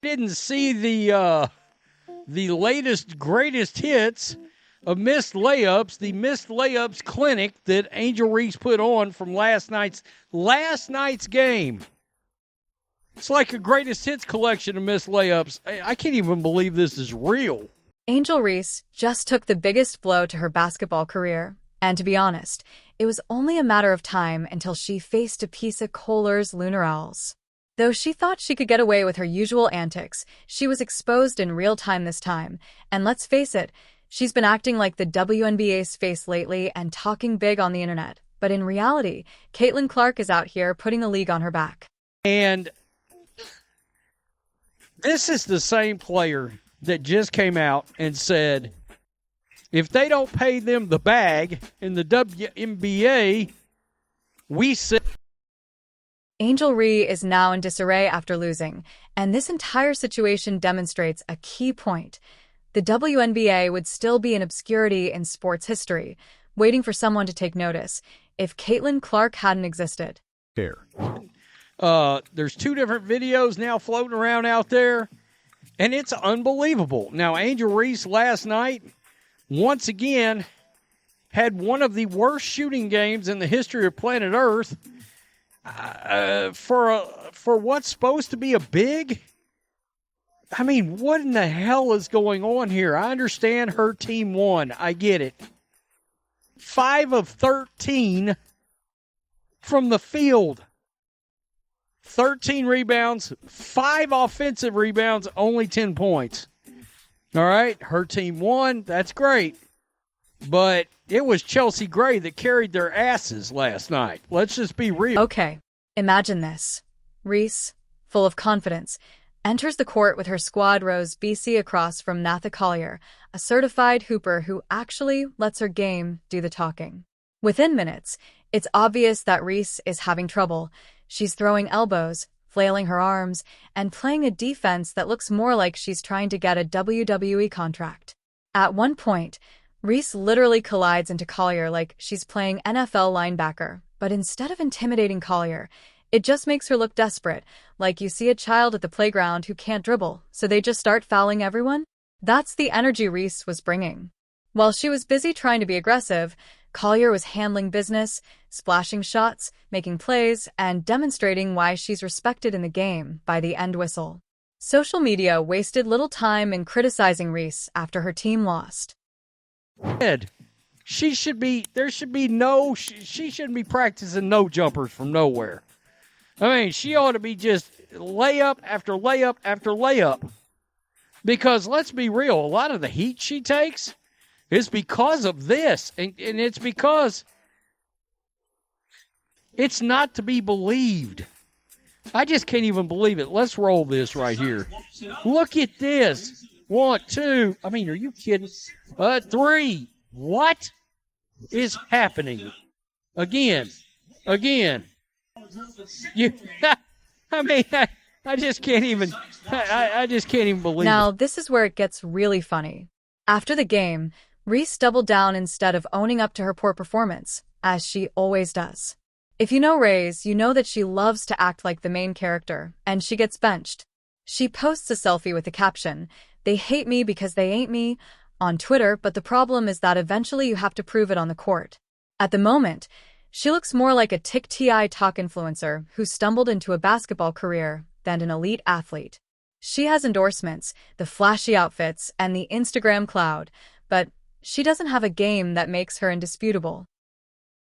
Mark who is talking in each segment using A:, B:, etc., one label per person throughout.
A: didn't see the latest greatest hits of missed layups, the missed layups clinic that Angel Reese put on from last night's game. It's like a greatest hits collection of missed layups. I can't even believe this is real.
B: Angel Reese just took the biggest blow to her basketball career. And to be honest, it was only a matter of time until she faced Napheesa Collier's Lunar Owls. Though she thought she could get away with her usual antics, she was exposed in real time this time. And let's face it, she's been acting like the WNBA's face lately and talking big on the internet. But in reality, Caitlin Clark is out here putting the league on her back.
A: And this is the same player that just came out and said, if they don't pay them the bag in the WNBA, we sit.
B: Angel Reese is now in disarray after losing, and this entire situation demonstrates a key point. The WNBA would still be an obscurity in sports history, waiting for someone to take notice, if Caitlin Clark hadn't existed.
A: There's 2 different videos now floating around out there, and it's unbelievable. Now, Angel Reese last night, once again, had one of the worst shooting games in the history of planet Earth. For what's supposed to be a big, I mean, what in the hell is going on here? I understand her team won. I get it. 5 of 13 from the field. 13 rebounds, 5 offensive rebounds, only 10 points. All right, her team won. That's great. But it was Chelsea Gray that carried their asses last night. Let's just be real.
B: Okay, imagine this. Reese, full of confidence, enters the court with her squad rows BC across from Napheesa Collier, a certified hooper who actually lets her game do the talking. Within minutes, it's obvious that Reese is having trouble. She's throwing elbows, flailing her arms, and playing a defense that looks more like she's trying to get a WWE contract. At one point, Reese literally collides into Collier like she's playing NFL linebacker, but instead of intimidating Collier, it just makes her look desperate, like you see a child at the playground who can't dribble, so they just start fouling everyone. That's the energy Reese was bringing. While she was busy trying to be aggressive, Collier was handling business, splashing shots, making plays, and demonstrating why she's respected in the game by the end whistle. Social media wasted little time in criticizing Reese after her team lost.
A: She shouldn't be practicing no jumpers from nowhere. I mean, she ought to be just layup after layup after layup. Because let's be real, a lot of the heat she takes is because of this. And it's because it's not to be believed. I just can't even believe it. Let's roll this right here. Look at this. 1, 2. I mean, are you kidding? 3. What is happening? Again. You, I mean, I just can't even. I just can't even believe it.
B: Now, this is where it gets really funny. After the game, Reese doubled down instead of owning up to her poor performance, as she always does. If you know Reese, you know that she loves to act like the main character, and she gets benched. She posts a selfie with the caption, "They hate me because they ain't me," on Twitter, but the problem is that eventually you have to prove it on the court. At the moment, she looks more like a TikTok influencer who stumbled into a basketball career than an elite athlete. She has endorsements, the flashy outfits, and the Instagram cloud, but she doesn't have a game that makes her indisputable.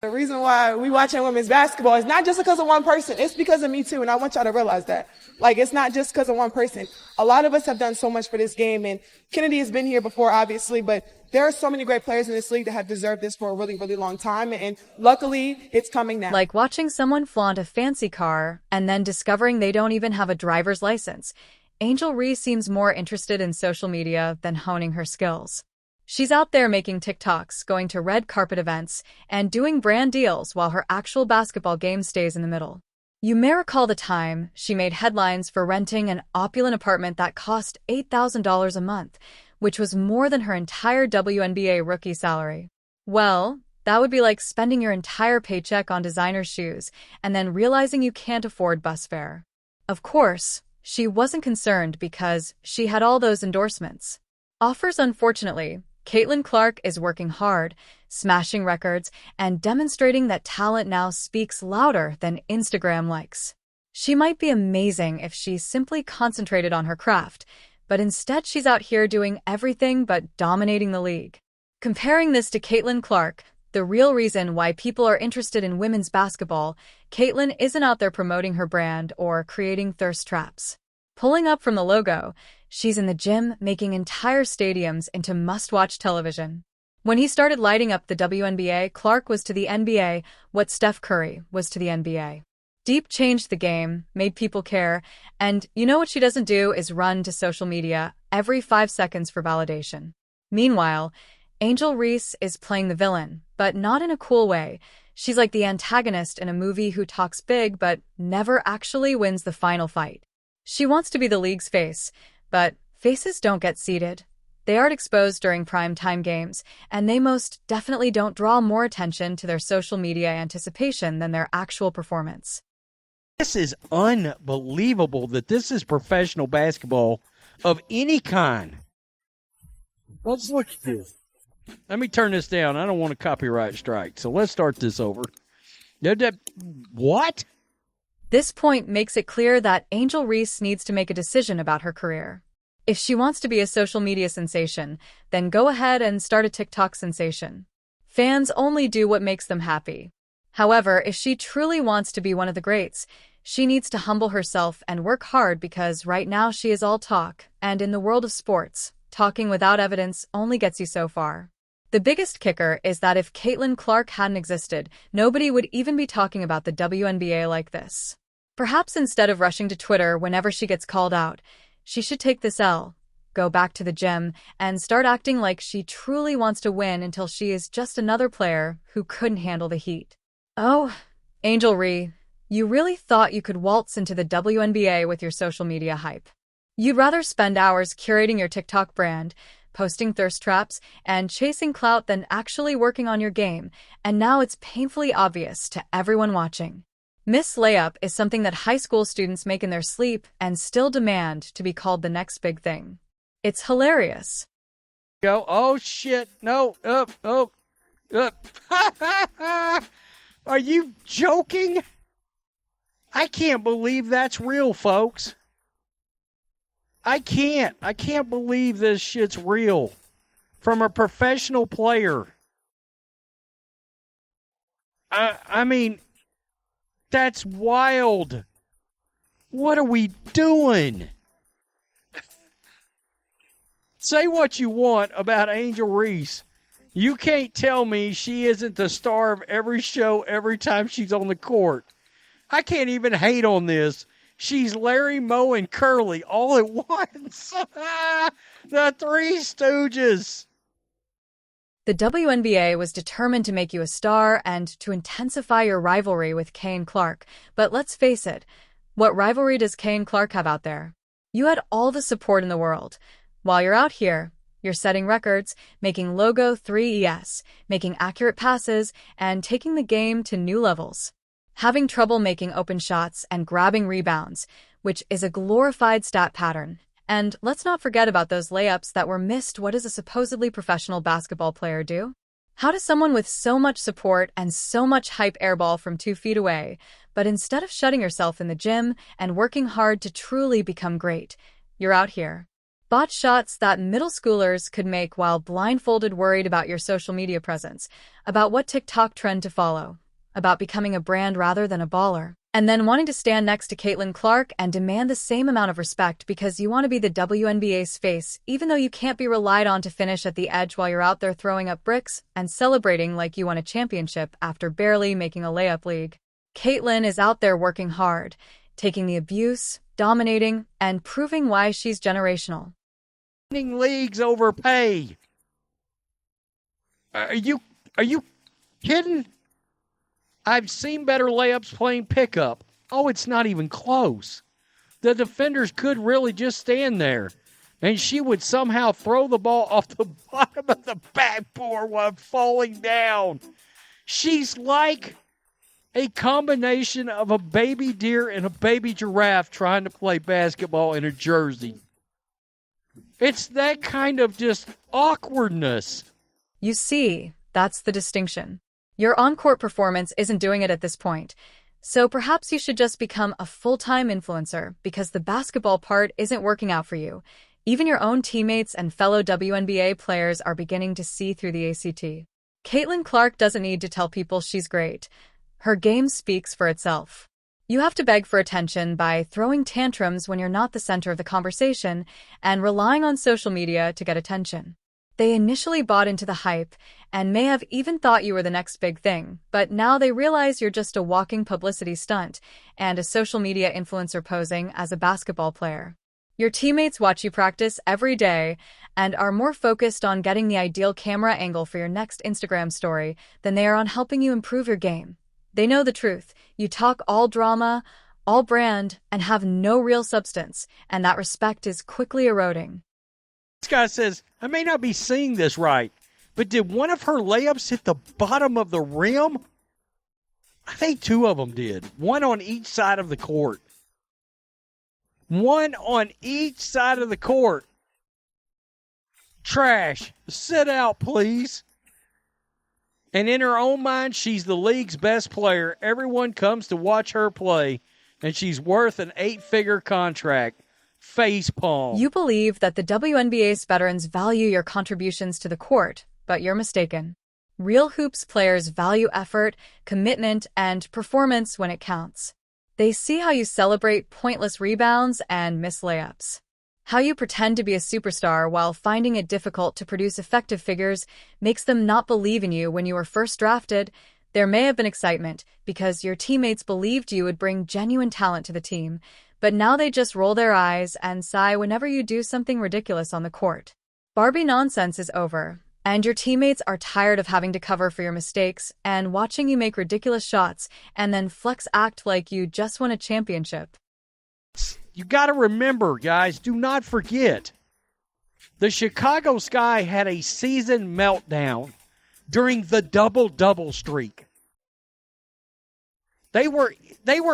C: The reason why we watching women's basketball is not just because of one person. It's because of me too, and I want y'all to realize that. Like, it's not just because of one person. A lot of us have done so much for this game, and Kennedy has been here before, obviously, but there are so many great players in this league that have deserved this for a really, really long time, and luckily, it's coming now.
B: Like watching someone flaunt a fancy car and then discovering they don't even have a driver's license. Angel Reese seems more interested in social media than honing her skills. She's out there making TikToks, going to red carpet events, and doing brand deals while her actual basketball game stays in the middle. You may recall the time she made headlines for renting an opulent apartment that cost $8,000 a month, which was more than her entire WNBA rookie salary. Well, that would be like spending your entire paycheck on designer shoes and then realizing you can't afford bus fare. Of course, She wasn't concerned because she had all those endorsements. Offers, unfortunately. Caitlin Clark is working hard, smashing records, and demonstrating that talent now speaks louder than Instagram likes. She might be amazing if she simply concentrated on her craft, but instead she's out here doing everything but dominating the league. Comparing this to Caitlin Clark, the real reason why people are interested in women's basketball, Caitlin isn't out there promoting her brand or creating thirst traps. Pulling up from the logo, she's in the gym making entire stadiums into must-watch television. When he started lighting up the WNBA, Clark was to the NBA what Steph Curry was to the NBA. Deep changed the game, made people care, and you know what she doesn't do is run to social media every 5 seconds for validation. Meanwhile, Angel Reese is playing the villain, but not in a cool way. She's like the antagonist in a movie who talks big but never actually wins the final fight. She wants to be the league's face, but faces don't get seated. They aren't exposed during prime-time games, and they most definitely don't draw more attention to their social media anticipation than their actual performance.
A: This is unbelievable that this is professional basketball of any kind. Let's look at this. Let me turn this down. I don't want a copyright strike, so let's start this over. What?
B: This point makes it clear that Angel Reese needs to make a decision about her career. If she wants to be a social media sensation, then go ahead and start a TikTok sensation. Fans only do what makes them happy. However, if she truly wants to be one of the greats, she needs to humble herself and work hard because right now she is all talk, and in the world of sports, talking without evidence only gets you so far. The biggest kicker is that if Caitlin Clark hadn't existed, nobody would even be talking about the WNBA like this. Perhaps instead of rushing to Twitter whenever she gets called out, she should take this L, go back to the gym, and start acting like she truly wants to win until she is just another player who couldn't handle the heat. Oh, Angel Ree, you really thought you could waltz into the WNBA with your social media hype. You'd rather spend hours curating your TikTok brand, posting thirst traps, and chasing clout than actually working on your game, and now it's painfully obvious to everyone watching. Miss Layup is something that high school students make in their sleep and still demand to be called the next big thing. It's hilarious.
A: Go, oh shit, no, up. Are you joking? I can't believe that's real, folks. I can't believe this shit's real. From a professional player. I mean, that's wild. What are we doing? Say what you want about Angel Reese. You can't tell me she isn't the star of every show every time she's on the court. I can't even hate on this. She's Larry, Moe, and Curly all at once. The Three Stooges.
B: The WNBA was determined to make you a star and to intensify your rivalry with Kane Clark. But let's face it, what rivalry does Kane Clark have out there? You had all the support in the world. While you're out here, you're setting records, making Logo 3ES, making accurate passes, and taking the game to new levels. Having trouble making open shots and grabbing rebounds, which is a glorified stat pattern. And let's not forget about those layups that were missed. What does a supposedly professional basketball player do? How does someone with so much support and so much hype airball from 2 feet away, but instead of shutting yourself in the gym and working hard to truly become great, you're out here? Botch shots that middle schoolers could make while blindfolded, worried about your social media presence, about what TikTok trend to follow, about becoming a brand rather than a baller, and then wanting to stand next to Caitlin Clark and demand the same amount of respect because you want to be the WNBA's face, even though you can't be relied on to finish at the edge while you're out there throwing up bricks and celebrating like you won a championship after barely making a layup league. Caitlin is out there working hard, taking the abuse, dominating, and proving why she's generational.
A: Leagues over pay. Are you kidding? I've seen better layups playing pickup. Oh, it's not even close. The defenders could really just stand there, and she would somehow throw the ball off the bottom of the backboard while falling down. She's like a combination of a baby deer and a baby giraffe trying to play basketball in a jersey. It's that kind of just awkwardness.
B: You see, that's the distinction. Your on-court performance isn't doing it at this point. So perhaps you should just become a full-time influencer because the basketball part isn't working out for you. Even your own teammates and fellow WNBA players are beginning to see through the ACT. Caitlin Clark doesn't need to tell people she's great. Her game speaks for itself. You have to beg for attention by throwing tantrums when you're not the center of the conversation and relying on social media to get attention. They initially bought into the hype and may have even thought you were the next big thing, but now they realize you're just a walking publicity stunt and a social media influencer posing as a basketball player. Your teammates watch you practice every day and are more focused on getting the ideal camera angle for your next Instagram story than they are on helping you improve your game. They know the truth. You talk all drama, all brand, and have no real substance, and that respect is quickly eroding.
A: This guy says, I may not be seeing this right, but did one of her layups hit the bottom of the rim? I think two of them did. One on each side of the court. One on each side of the court. Trash. Sit out, please. And in her own mind, she's the league's best player. Everyone comes to watch her play, and she's worth an 8-figure contract. Facepalm.
B: You believe that the WNBA's veterans value your contributions to the court, but you're mistaken. Real hoops players value effort, commitment, and performance when it counts. They see how you celebrate pointless rebounds and miss layups. How you pretend to be a superstar while finding it difficult to produce effective figures makes them not believe in you when you were first drafted. There may have been excitement because your teammates believed you would bring genuine talent to the team, but now they just roll their eyes and sigh whenever you do something ridiculous on the court. Barbie nonsense is over, and your teammates are tired of having to cover for your mistakes and watching you make ridiculous shots and then flex act like you just won a championship.
A: You got to remember, guys, do not forget, the Chicago Sky had a season meltdown during the double-double streak. They were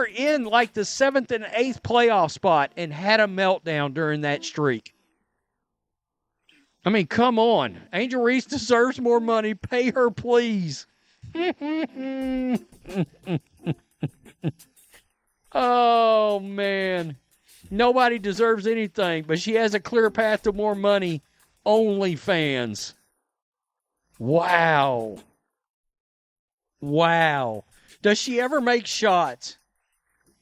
A: in like the 7th and 8th playoff spot and had a meltdown during that streak. I mean, come on. Angel Reese deserves more money. Pay her, please. Oh, man. Nobody deserves anything, but she has a clear path to more money. OnlyFans. Wow. Wow. Does she ever make shots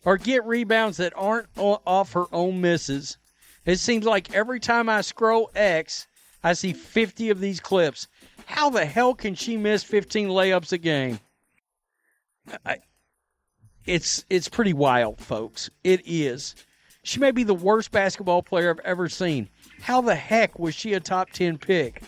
A: or get rebounds that aren't off her own misses? It seems like every time I scroll X, I see 50 of these clips. How the hell can she miss 15 layups a game? It's pretty wild, folks. It is. She may be the worst basketball player I've ever seen. How the heck was she a top 10 pick?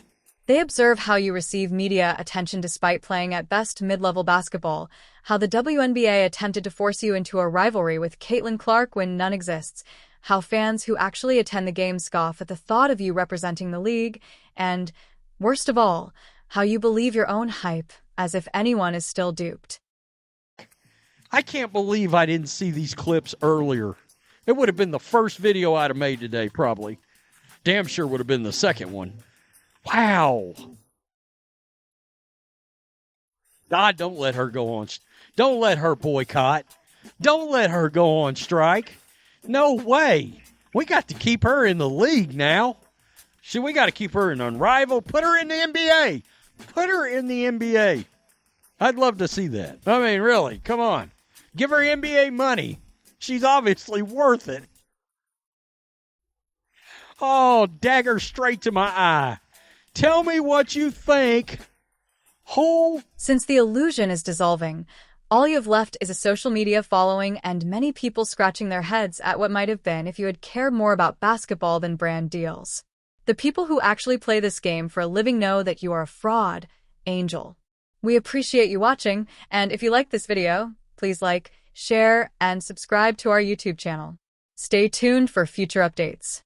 B: They observe how you receive media attention despite playing at best mid-level basketball, how the WNBA attempted to force you into a rivalry with Caitlin Clark when none exists, how fans who actually attend the game scoff at the thought of you representing the league, and, worst of all, how you believe your own hype as if anyone is still duped.
A: I can't believe I didn't see these clips earlier. It would have been the first video I'd have made today, probably. Damn sure would have been the second one. Wow. God, don't let her go on. Don't let her boycott. Don't let her go on strike. No way. We got to keep her in the league now. We got to keep her in Unrivaled. Put her in the NBA. Put her in the NBA. I'd love to see that. I mean, really, come on. Give her NBA money. She's obviously worth it. Oh, dagger straight to my eye. Tell me what you think.
B: Since the illusion is dissolving, all you have left is a social media following and many people scratching their heads at what might have been if you had cared more about basketball than brand deals. The people who actually play this game for a living know that you are a fraud, Angel. We appreciate you watching, and if you like this video, please like, share, and subscribe to our YouTube channel. Stay tuned for future updates.